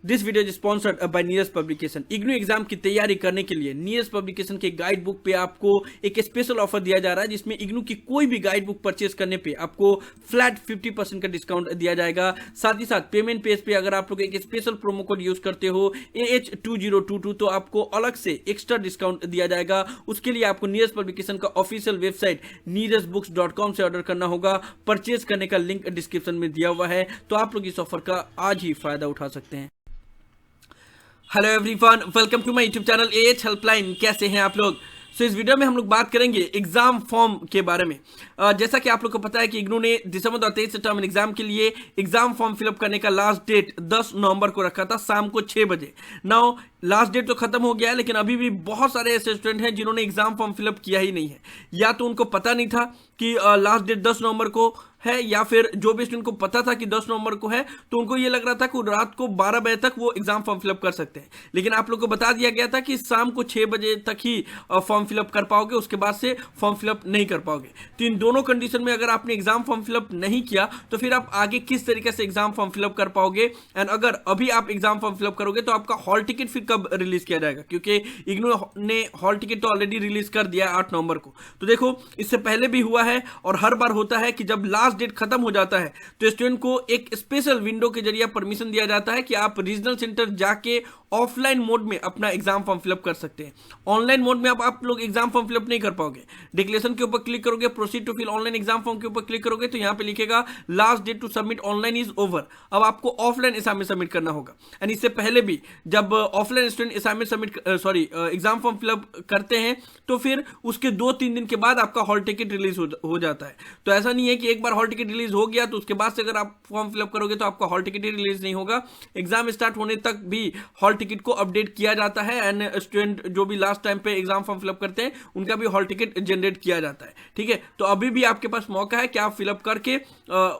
This video is sponsored by Neeraj publication. IGNOU exam की तैयारी करने के लिए नीरज पब्लिकेशन के गाइड बुक पे आपको एक स्पेशल ऑफर दिया जा रहा है, जिसमें इग्नू की कोई भी गाइड बुक परचेस करने पे आपको फ्लैट 50% का डिस्काउंट दिया जाएगा। साथ ही साथ पेमेंट पेज पे अगर आप लोग एक स्पेशल प्रोमो कोड यूज करते हो AH2022 तो आपको अलग से एक्स्ट्रा डिस्काउंट दिया जाएगा। उसके लिए आपको नीरज पब्लिकेशन का ऑफिशियल वेबसाइट neerajbooks.com से ऑर्डर करना होगा। परचेज करने का लिंक डिस्क्रिप्शन में दिया हुआ है, तो आप लोग इस ऑफर का आज ही फायदा उठा सकते हैं। Hello everyone, welcome to my YouTube channel AH helpline. कैसे हैं आप लोग? इस वीडियो में हम लोग बात करेंगे एग्जाम फॉर्म के बारे में। जैसा कि आप लोग को पता है कि इग्नू ने दिसंबर 2023 से टर्म एग्जाम के लिए एग्जाम फॉर्म फिलअप करने का लास्ट डेट 10 नवंबर को रखा था, शाम को 6 बजे। नाउ लास्ट डेट तो खत्म हो गया है, लेकिन अभी भी बहुत सारे ऐसे स्टूडेंट हैं जिन्होंने एग्जाम फॉर्म फिलअप किया ही नहीं है, या तो उनको पता नहीं था कि लास्ट डेट 10 नवंबर को है, या फिर जो भी स्टूडेंट को पता था कि 10 नवंबर को है तो उनको ये लग रहा था कि रात को 12 बजे तक वो एग्जाम फॉर्म फिलअप कर सकते हैं। लेकिन आप लोग को बता दिया गया था कि शाम को 6 बजे तक ही फॉर्म फिलअप कर पाओगे, उसके बाद से फॉर्म फिलअप नहीं कर पाओगे। तो इन दोनों कंडीशन में अगर आपने एग्जाम फॉर्म फिलअप नहीं किया तो फिर आप आगे किस तरीके से एग्जाम फॉर्म फिलअप कर पाओगे। एंड अगर अभी आप एग्जाम फॉर्म फिलअप करोगे तो आपका हॉल टिकट फिर कब रिलीज किया जाएगा, क्योंकि इग्नू ने हॉल टिकट तो ऑलरेडी रिलीज कर दिया 8 नवंबर को। तो देखो, इससे पहले भी हुआ है और हर बार होता है कि जब लास्ट डेट खत्म हो जाता है तो स्टूडेंट को एक स्पेशल विंडो के जरिए परमिशन दिया जाता है कि आप रीजनल सेंटर जाके ऑफलाइन मोड में अपना एग्जाम फॉर्म फिलअप कर सकते हैं। ऑनलाइन मोड में आप लोग एग्जाम फॉर्म फिलअप नहीं कर पाओगे। डिक्लेरेशन के ऊपर क्लिक करोगे, proceed to fill online exam form के ऊपर क्लिक करोगे तो यहां पे लिखेगा last date to submit online is over. अब आपको ऑफलाइन असाइनमेंट सबमिट करना होगा। एंड इससे पहले भी जब offline student assignment exam form fill up करते हैं तो फिर उसके 2-3 दिन के बाद आपका हॉल टिकट रिलीज हो जाता है। तो ऐसा नहीं है कि एक बार हॉल टिकट रिलीज हो गया तो उसके बाद से अगर आप फॉर्म फिलअप करोगे तो आपका हॉल टिकट ही रिलीज नहीं होगा। एग्जाम स्टार्ट होने तक भी हॉल टिकट को अपडेट किया जाता है। एंड स्टूडेंट जो भी लास्ट टाइम पे एग्जाम फॉर्म फिलअप करते हैं उनका भी हॉल टिकट जनरेट किया जाता है। ठीक है, तो अभी भी आपके पास मौका है कि आप फिलअप करके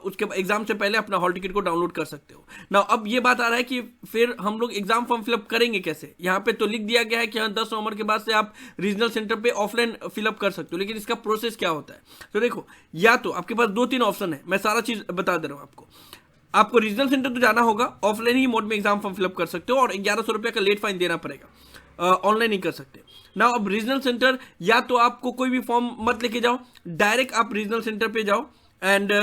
उसके एग्जाम से पहले अपना हॉल टिकट को डाउनलोड कर सकते हो ना। अब ये बात आ रहा है कि फिर हम लोग एग्जाम फॉर्म फिलअप करेंगे कैसे। यहाँ पे तो लिख दिया गया है कि 10 नवंबर के बाद से आप रीजनल सेंटर पे ऑफलाइन फिलअप कर सकते हो, लेकिन इसका प्रोसेस क्या होता है। तो देखो, या तो आपके पास 2-3 ऑप्शन है, मैं सारा चीज बता दे रहा हूं आपको रीजनल सेंटर तो जाना होगा, ऑफलाइन ही मोड में एग्जाम फॉर्म फिलअप कर सकते हो और 1100 रुपये का लेट फाइन देना पड़ेगा, ऑनलाइन ही कर सकते ना। अब रीजनल सेंटर, या तो आपको कोई भी फॉर्म मत लेके जाओ, डायरेक्ट आप रीजनल सेंटर पे जाओ एंड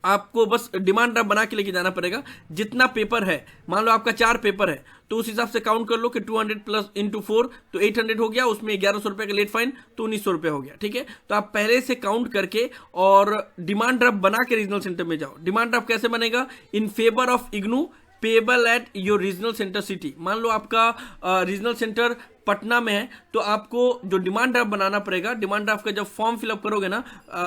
आपको बस डिमांड ड्राफ्ट बना के लेके जाना पड़ेगा। जितना पेपर है, मान लो आपका 4 पेपर है तो उस हिसाब से काउंट कर लो कि 200 प्लस इंटू 4 तो 800 हो गया, उसमें 1100 रुपये का लेट फाइन तो 1900 रुपये हो गया। ठीक है, तो आप पहले से काउंट करके और डिमांड ड्राफ्ट बना के रीजनल सेंटर में जाओ। डिमांड ड्राफ्ट कैसे बनेगा? In favour of IGNOU payable at your regional centre city. मान लो आपका रीजनल सेंटर पटना में है तो आपको जो डिमांड ड्राफ्ट बनाना पड़ेगा। डिमांड ड्राफ्ट का जब फॉर्म फिलअप करोगे ना,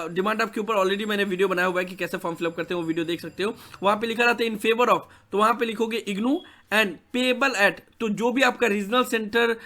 डिमांड ड्राफ्ट के ऊपर ऑलरेडी मैंने वीडियो बनाया हुआ है कि कैसे फॉर्म फिलअप करते हैं, वो वीडियो देख सकते हो। वहां पे लिखा रहता है इन फेवर ऑफ, तो वहां पे लिखोगे इग्नू एंड पेबल एट, तो जो भी आपका रीजनल सेंटर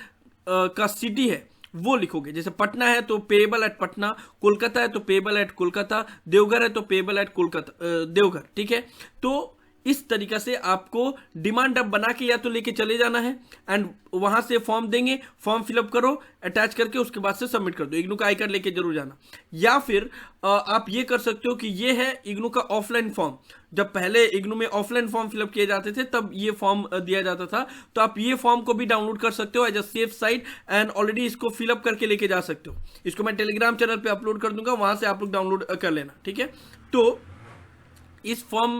का सिटी है वो लिखोगे। जैसे पटना है तो पेबल एट पटना, कोलकाता है तो पेबल एट कोलकाता, देवघर है तो पेबल एट कोलकाता देवघर। ठीक है, तो इस तरीका से आपको डिमांड ड्राफ्ट बना के या तो लेके चले जाना है एंड वहां से फॉर्म देंगे, फॉर्म फिलअप करो, अटैच करके उसके बाद से सबमिट कर दो। इग्नू का आई कार्ड लेके जरूर जाना। या फिर आप ये कर सकते हो कि ये है इग्नू का ऑफलाइन फॉर्म। जब पहले इग्नू में ऑफलाइन फॉर्म फिलअप किए जाते थे तब ये फॉर्म दिया जाता था, तो आप ये फॉर्म को भी डाउनलोड कर सकते हो as a safe site and already इसको फिलअप करके लेके जा सकते हो। इसको मैं टेलीग्राम चैनल पे अपलोड कर दूंगा, वहां से आप लोग डाउनलोड कर लेना। ठीक है, तो इस फॉर्म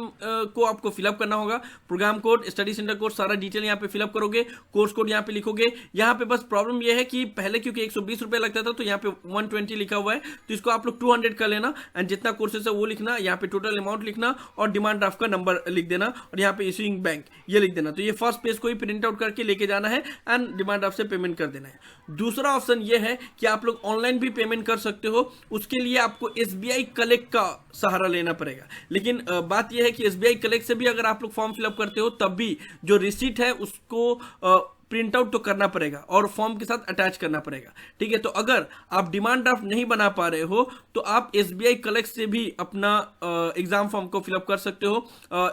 को आपको फिलअप करना होगा। Program code, study center code, सारा डिटेल यहाँ पे फिलअप करोगे, कोर्स कोड यहाँ पे लिखोगे। यहाँ पे बस प्रॉब्लम ये है कि पहले क्योंकि 120 रुपये लगता था तो यहाँ पे 120 लिखा हुआ है, तो इसको आप लोग 200 कर लेना एंड जितना कोर्सेस है वो लिखना, यहाँ पे टोटल अमाउंट लिखना और डिमांड ड्राफ्ट का नंबर लिख देना और यहाँ पे इश्यूइंग बैंक ये लिख देना। तो ये फर्स्ट पेज को ही प्रिंट आउट करके लेके जाना है एंड डिमांड ड्राफ्ट से पेमेंट कर देना है। दूसरा ऑप्शन ये है कि आप लोग ऑनलाइन भी पेमेंट कर सकते हो। उसके लिए आपको SBI कलेक्ट का सहारा लेना पड़ेगा। लेकिन बात यह है कि SBI कलेक्ट से भी अगर आप लोग फॉर्म फिलअप करते हो तब भी जो रिसीट है उसको प्रिंट आउट तो करना पड़ेगा और फॉर्म के साथ अटैच करना पड़ेगा। ठीक है, तो अगर आप डिमांड ड्राफ्ट नहीं बना पा रहे हो तो आप SBI कलेक्ट से भी अपना एग्जाम फॉर्म को फिलअप कर सकते हो।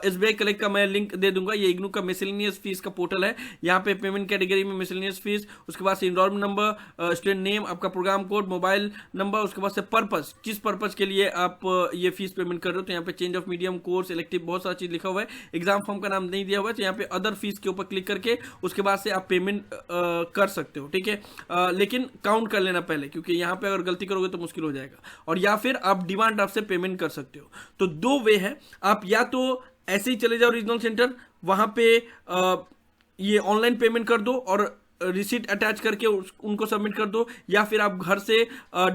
SBI कलेक्ट का मैं लिंक दे दूंगा, ये इग्नू का मिसलेनियस फीस का पोर्टल है। यहाँ पे पेमेंट कैटेगरी में मिसलेनियस फीस, उसके बाद से इनरोलमेंट नंबर, स्टूडेंट नेम, आपका प्रोग्राम कोड, मोबाइल नंबर, उसके बाद से पर्पस, किस पर्पस के लिए आप ये फीस पेमेंट कर रहे हो। तो यहाँ पे change of medium, course, elective, बहुत सारा चीज लिखा हुआ है। एग्जाम फॉर्म का नाम नहीं दिया हुआ है, तो यहाँ पे अदर फीस के ऊपर क्लिक करके उसके बाद से आप पेमेंट कर सकते हो। ठीक है, लेकिन काउंट कर लेना पहले, क्योंकि यहाँ पे अगर गलती करोगे तो मुश्किल हो जाएगा। और या फिर आप डिमांड ड्राफ्ट से पेमेंट कर सकते हो। तो दो वे है, आप या तो ऐसे ही चले जाओ रीजनल सेंटर, वहां पे ये ऑनलाइन पेमेंट कर दो और रिसीट अटैच करके उनको सबमिट कर दो, या फिर आप घर से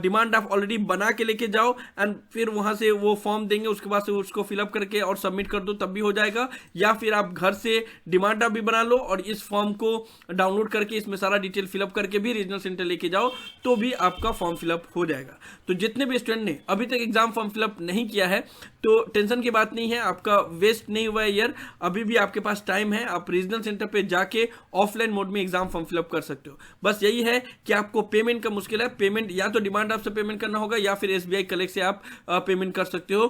डिमांड ड्राफ्ट ऑलरेडी बना के लेके जाओ एंड फिर वहां से वो फॉर्म देंगे, उसके बाद से उसको फिलअप करके और सबमिट कर दो, तब भी हो जाएगा। या फिर आप घर से डिमांड ड्राफ्ट भी बना लो और इस फॉर्म को डाउनलोड करके इसमें सारा डिटेल फिलअप करके भी रीजनल सेंटर लेके जाओ, तो भी आपका फॉर्म फिलअप हो जाएगा। तो जितने भी स्टूडेंट ने अभी तक एग्जाम फॉर्म फिलअप नहीं किया है तो टेंशन की बात नहीं है, आपका वेस्ट नहीं हुआ है ईयर, अभी भी आपके पास टाइम है। आप रीजनल सेंटर पे जाके ऑफलाइन मोड में एग्जाम फॉर्म फिलअप कर सकते हो। बस यही है कि आपको पेमेंट का मुश्किल है, पेमेंट या तो डिमांड ड्राफ्ट से पेमेंट करना होगा या फिर SBI कलेक्ट से आप पेमेंट कर सकते हो।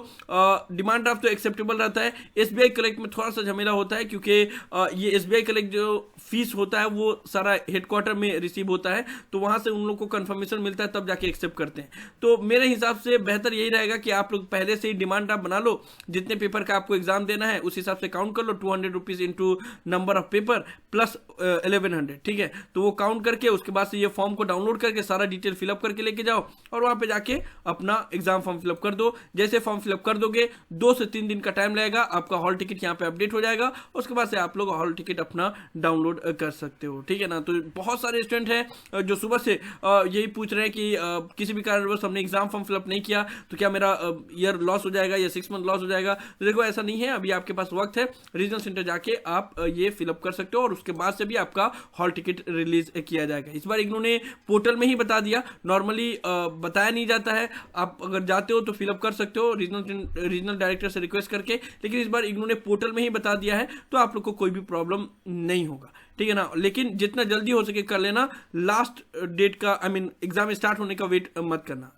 डिमांड ड्राफ्ट तो एक्सेप्टेबल रहता है, SBI कलेक्ट में थोड़ा सा झमेला होता है, क्योंकि ये SBI कलेक्ट जो फीस होता है वो सारा हेडक्वार्टर में रिसीव होता है, तो वहां से उन लोग को कंफर्मेशन मिलता है, तब जाके एक्सेप्ट करते हैं। तो मेरे हिसाब से बेहतर यही रहेगा कि आप लोग पहले से ही डिमांड ड्राफ्ट बना लो, जितने पेपर का आपको एग्जाम देना है उस हिसाब से काउंट कर लो, 200 rupees into number of paper plus 1100। ठीक है, तो वो काउंट करके उसके बाद से ये फॉर्म को डाउनलोड करके सारा डिटेल फिलअप करके लेके जाओ और वहां पे जाके अपना एग्जाम फॉर्म फिलअप कर दो। जैसे फॉर्म फिलअप कर दोगे 2 से 3 दिन का टाइम लगेगा, आपका हॉल टिकट यहाँ पे अपडेट हो जाएगा, उसके बाद से आप लोग हॉल टिकट अपना डाउनलोड कर सकते हो। ठीक है ना, तो बहुत सारे स्टूडेंट हैं जो सुबह से यही पूछ रहे हैं कि किसी भी कारणवश हमने एग्जाम फॉर्म फिलअप नहीं किया तो क्या मेरा ईयर लॉस हो जाएगा या 6 मंथ लॉस हो जाएगा। तो देखो ऐसा नहीं है, अभी आपके पास वक्त है, रीजनल सेंटर जाके आप ये फिलअप कर सकते हो और उसके बाद से भी आपका हॉल टिकट रिलीज किया जाएगा। इस बार इग्नू ने पोर्टल में ही बता दिया, नॉर्मली बताया नहीं जाता है, आप अगर जाते हो तो फिलअप कर सकते हो रीजनल डायरेक्टर से रिक्वेस्ट करके, लेकिन इस बार इग्नू ने पोर्टल में ही बता दिया है, तो आप लोग को कोई भी प्रॉब्लम नहीं होगा। ठीक है ना, लेकिन जितना जल्दी हो सके कर लेना, लास्ट डेट का एग्जाम स्टार्ट होने का वेट मत करना।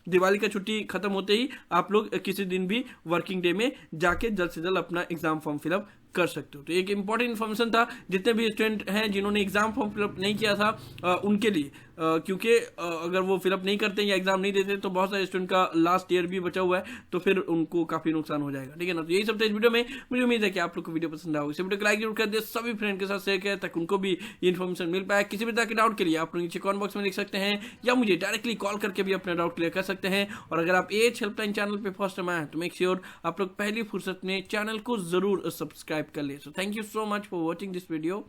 दिवाली का छुट्टी खत्म होते ही आप लोग किसी दिन भी वर्किंग डे में जाके जल्द से जल्द अपना एग्जाम फॉर्म फिलअप कर सकते हो। तो एक इंपॉर्टेंट इन्फॉर्मेशन था जितने भी स्टूडेंट हैं जिन्होंने एग्जाम फॉर्म फिलअप नहीं किया था उनके लिए, क्योंकि अगर वो फिलअप नहीं करते या एग्जाम नहीं देते तो बहुत सारे स्टूडेंट का लास्ट ईयर भी बचा हुआ है, तो फिर उनको काफी नुकसान हो जाएगा। ठीक है ना, तो यही सब था इस वीडियो में। मुझे उम्मीद है कि आप लोग को वीडियो पसंद आएगा, इस वीडियो को लाइक जरूर कर दे, सभी फ्रेंड के साथ शेयर करें ताकि उनको भी ये इन्फॉर्मेशन मिल पाए। किसी भी तरह के डाउट के लिए आप लोग नीचे कमेंट बॉक्स में लिख सकते हैं या मुझे डायरेक्टली कॉल करके भी अपना डाउट क्लियर कर सकते हैं। और अगर आप एज हेल्पलाइन चैनल पे फर्स्ट टाइम आए तो मेक श्योर आप लोग पहली फुर्सत में चैनल को जरूर सब्सक्राइब कर ले। So thank you so much for watching this video.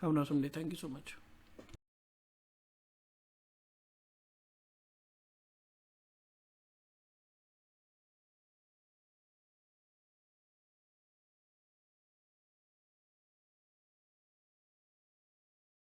Have an awesome day. Thank you so much.